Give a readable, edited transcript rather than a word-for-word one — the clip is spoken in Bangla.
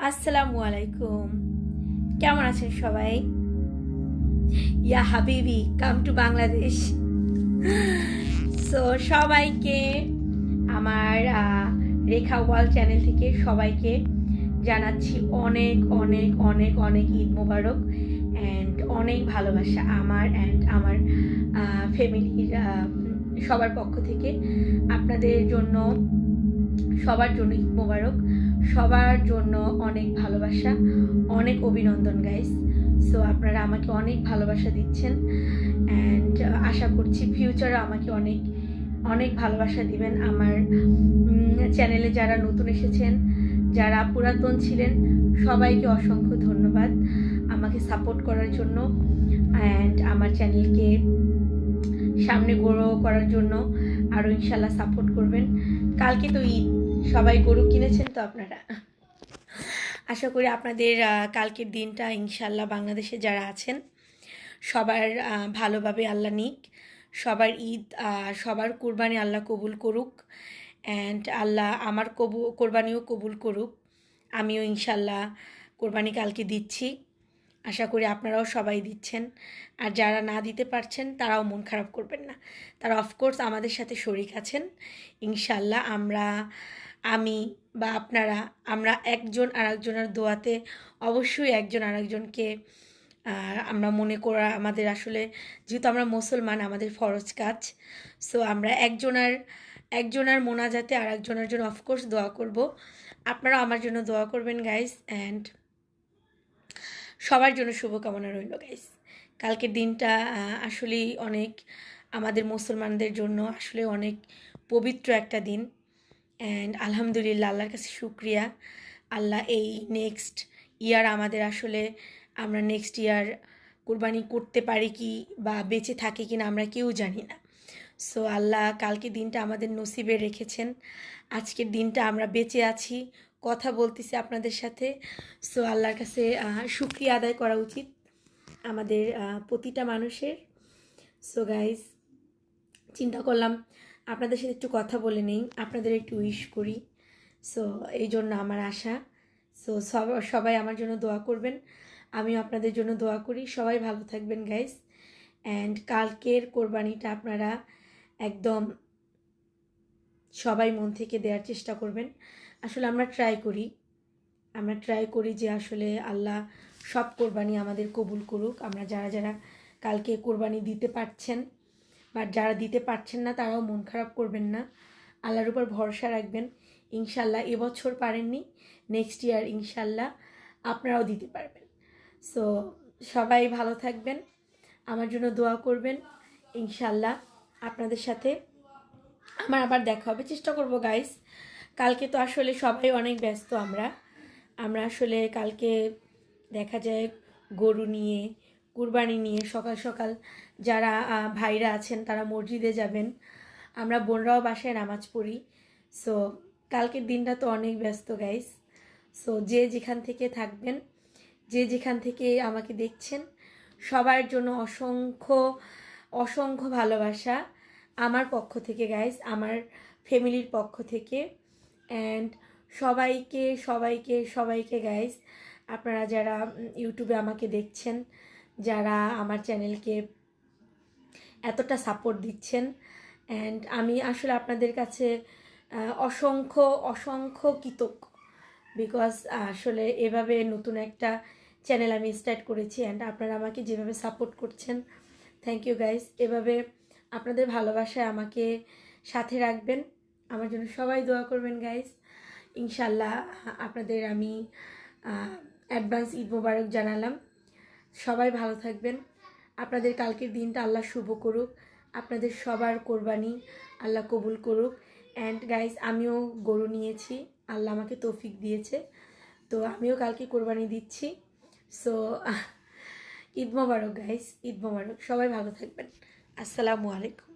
আসসালামু আলাইকুম। কেমন আছেন সবাই? ইয়া হাবিবি কাম টু বাংলাদেশ। সো সবাইকে আমার রেখা ওয়াল চ্যানেল থেকে সবাইকে জানাচ্ছি অনেক অনেক অনেক অনেক ঈদ মোবারক অ্যান্ড অনেক ভালোবাসা আমার অ্যান্ড আমার ফ্যামিলির সবার পক্ষ থেকে আপনাদের জন্য, সবার জন্য ঈদ মোবারক, সবার জন্য অনেক ভালোবাসা, অনেক অভিনন্দন গাইস। সো আপনারা আমাকে অনেক ভালোবাসা দিচ্ছেন অ্যান্ড আশা করছি ফিউচারে আমাকে অনেক অনেক ভালোবাসা দিবেন। আমার চ্যানেলে যারা নতুন এসেছেন, যারা পুরাতন ছিলেন, সবাইকে অসংখ্য ধন্যবাদ আমাকে সাপোর্ট করার জন্য অ্যান্ড আমার চ্যানেলকে সামনে গ্রো করার জন্য আরও ইনশাল্লাহ সাপোর্ট করবেন। কালকে তো ঈদ, সবাই গরু কিনেছেন তো আপনারা। আশা করি আপনাদের কালকের দিনটা ইনশাল্লাহ বাংলাদেশে যারা আছেন সবার ভালোভাবে আল্লাহ নিক, সবার ঈদ, সবার কোরবানি আল্লাহ কবুল করুক অ্যান্ড আল্লাহ আমার কোরবানিও কবুল করুক। আমিও ইনশাল্লাহ কোরবানি কালকে দিচ্ছি, আশা করি আপনারাও সবাই দিচ্ছেন। আর যারা না দিতে পারছেন তারাও মন খারাপ করবেন না, তারা অফকোর্স আমাদের সাথে শরিক আছেন। ইনশাল্লাহ আমি বা আপনারা, আমরা একজন আরেকজনের দোয়াতে অবশ্যই একজন আরেকজনকে আমরা মনে করা আমাদের আসলে, যেহেতু আমরা মুসলমান, আমাদের ফরজ কাজ। সো আমরা একজনের মোনাজাতে আর একজনের জন্য অফকোর্স দোয়া করব। আপনারাও আমার জন্য দোয়া করবেন গাইস অ্যান্ড সবার জন্য শুভকামনা রইল গাইস। কালকের দিনটা আসলেই অনেক আমাদের মুসলমানদের জন্য আসলে অনেক পবিত্র একটা দিন অ্যান্ড আলহামদুলিল্লাহ, আল্লাহর কাছে শুক্রিয়া। আল্লাহ এই নেক্সট ইয়ার আমাদের আসলে, আমরা নেক্সট ইয়ার কুরবানি করতে পারি কি বা বেঁচে থাকি কি না আমরা কেউ জানি না। সো আল্লাহ কালকে দিনটা আমাদের নসিবে রেখেছেন, আজকের দিনটা আমরা বেঁচে আছি, কথা বলতেছি আপনাদের সাথে। সো আল্লাহর কাছে শুকরিয়া আদায় করা উচিত আমাদের প্রতিটা মানুষের। সো গাইজ, চিন্তা করলাম আপনাদের সাথে একটু কথা বলে নেই, আপনাদের একটু উইশ করি। সো এই জন্য আমার আশা। সো সবাই আমার জন্য দোয়া করবেন, আমিও আপনাদের জন্য দোয়া করি। সবাই ভালো থাকবেন গাইজ অ্যান্ড কালকের কোরবানিটা আপনারা একদম সবাই মন থেকে দেওয়ার চেষ্টা করবেন। আসলে আমরা ট্রাই করি যে আসলে আল্লাহ সব কোরবানি আমাদের কবুল করুক। আমরা যারা যারা কালকে কোরবানি দিতে পারছেন বা যারা দিতে পারছেন না তারাও মন খারাপ করবেন না, আল্লাহর উপর ভরসা রাখবেন। ইনশাল্লাহ এবছর পারেননি, নেক্সট ইয়ার ইনশাল্লাহ আপনারাও দিতে পারবেন। সো সবাই ভালো থাকবেন, আমার জন্য দোয়া করবেন। ইনশাল্লাহ আপনাদের সাথে আমার আবার দেখা হবে, চেষ্টা করব গাইস। কালকে তো আসলে সবাই অনেক ব্যস্ত, আমরা আসলে কালকে দেখা যায় গরু নিয়ে, কুরবানি নিয়ে সকাল সকাল যারা ভাইরা আছেন তারা মসজিদে যাবেন, আমরা বোনরাও বাসায় নামাজ পড়ি। সো কালকের দিনটা তো অনেক ব্যস্ত গাইস। সো যে যেখান থেকে থাকবেন, যে যেখান থেকে আমাকে দেখছেন, সবার জন্য অসংখ্য অসংখ্য ভালোবাসা আমার পক্ষ থেকে গাইস, আমার ফ্যামিলির পক্ষ থেকে অ্যান্ড সবাইকে সবাইকে সবাইকে গাইস, আপনারা যারা ইউটিউবে আমাকে দেখছেন, যারা আমার চ্যানেলকে এতটা সাপোর্ট দিচ্ছেন অ্যান্ড আমি আসলে আপনাদের কাছে অসংখ্য অসংখ্য কৃতজ্ঞ। বিকজ আসলে এভাবে নতুন একটা চ্যানেল আমি স্টার্ট করেছি অ্যান্ড আপনারা আমাকে যেভাবে সাপোর্ট করছেন, থ্যাংক ইউ গাইস। এভাবে আপনাদের ভালোবাসায় আমাকে সাথে রাখবেন, আমার জন্য সবাই দোয়া করবেন গাইস। ইনশাল্লাহ আপনাদের আমি অ্যাডভান্স ঈদ মোবারক জানালাম। সবাই ভালো থাকবেন, আপনাদের কালকের দিনটা আল্লাহ শুভ করুক, আপনাদের সবার কোরবানি আল্লাহ কবুল করুক অ্যান্ড গাইস আমিও গরু নিয়েছি, আল্লাহ আমাকে তৌফিক দিয়েছে, তো আমিও কালকে কোরবানি দিচ্ছি। সো ঈদ মোবারক গাইস, ঈদ মোবারক, সবাই ভালো থাকবেন। আসসালামু আলাইকুম।